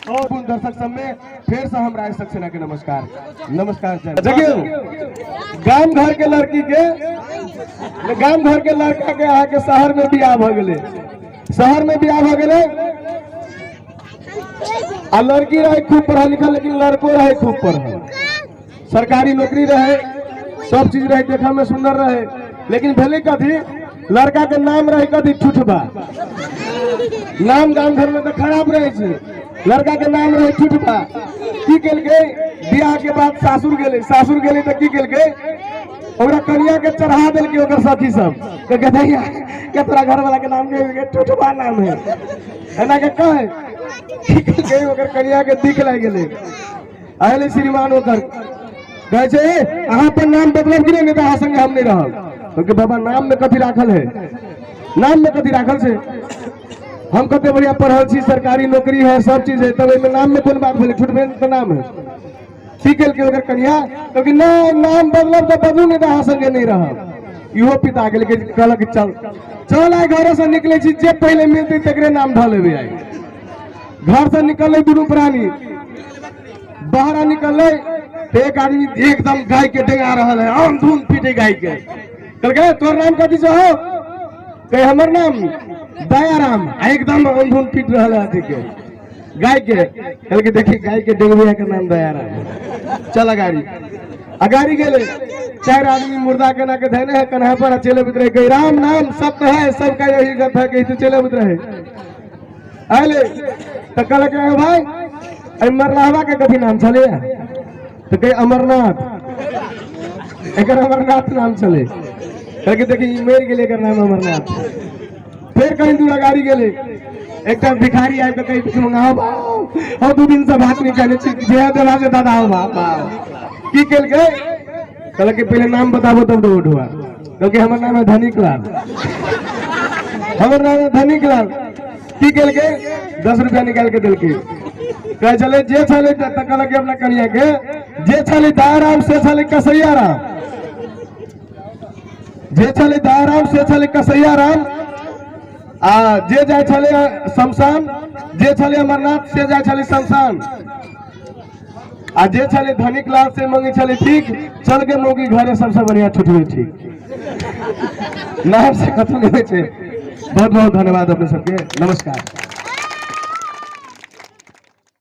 और दर्शक सब में फिर से हम राय सक्सेना के नमस्कार नमस्कार जगियो गांव घर के लड़की के गांव घर के लड़का के यहाँ के शहर में बियाह भ गए, शहर में बियाह भ गए आ लड़की रहे खूब पढ़ा लिखा, लेकिन लड़को रहे खूब पढ़ा, सरकारी नौकरी रहे, सब चीज रहे, देखा में सुंदर रहे, लेकिन भले कथी लड़का के नाम रहे कथी ठुठबा, नाम गांव घर में तो खराब रहे छे, लड़का के नाम रहे ठुठबा। की केलके बियाह के बाद सासुर गेले, सासुर गेले तो की केलके ओकरा कन्या के चढ़ा देलके ओकर सखी सब के गधैया के तोरा घर वाला के नाम के ठुठबा नाम है एना के कहे की केलके ओकर कन्या के दिख लाग गेले। आले श्रीमान ओकर कहे छे अहाँ पर नाम बदलब कि नहीं तो अहाँ संगे हम नहीं रहब। क्योंकि बाबा नाम में कथी राखल है, नाम में कथी राखल से हम कते बढ़िया पढ़ल छी, सरकारी नौकरी है, सब चीज है, तब में नाम में कौन बात भेले, ठुठबे तो नाम है। ठीक है के ओकर कन्या क्योंकि ना नाम बदलब तो बदलू नहीं तो अहाँ संगे नहीं रहब। इहो पिता के लेके कहलक चल चल आइ घर से निकले छी, जे पहले मिलते तकरे नाम ध लेबे। आई घर से निकले दुनू प्राणी बाहर निकले तो एक आदमी एकदम गाय के डेंगा रहा है, आम धूम पीटे गाय के। कहलके तोर नाम कथी छौ? कहे हमर नाम दयाराम। एकदम अंधुन पीट रहा है के गाय के। कहलके देखी गाय के डेंगुआ के नाम दयाराम। चल गाड़ी अगाड़ी गेले, चार आदमी मुर्दा के ना के धने है कन्हा पर चले उतरे गए, राम नाम सब तो है, सबका यही गत है कि चले उतरे आले। तो कहलके भाई मरलावा के कथी नाम चले? तो कहे अमरनाथ, एक अमरनाथ नाम चले। कहलके देखी मेर गेले एकर नाम अमरनाथ। फिर कहीं दूर गाड़ी गेले, एक भिखारी आए तो कहीं कुछ मंगाओ और 2 दिन से बात नहीं कहने जे देवा से दादा हो बाप की केल के। कहलके पहले नाम बताबो तब तो उठवा। क्योंकि हमार नाम है धनिक लाल, हमार नाम है धनिक लाल। की केल के 10 रुपया निकाल के दिल के कहे चले जे चले कहलके अपना कन्या के जे चले दयाराम से चले कसैया राम, जे चले दयाराम से चले कसैया राम, आ जे जाए चले शमशान, जे चले अमरनाथ से जाए चले शमशान, आ जे चले धनिक लाल से मंगी चले ठीक, चल के मोगी घरे सबसे बढ़िया ठुठवे ठीक। नाम से खत्म नहीं छे। बहुत बहुत धन्यवाद अपने सबके, नमस्कार।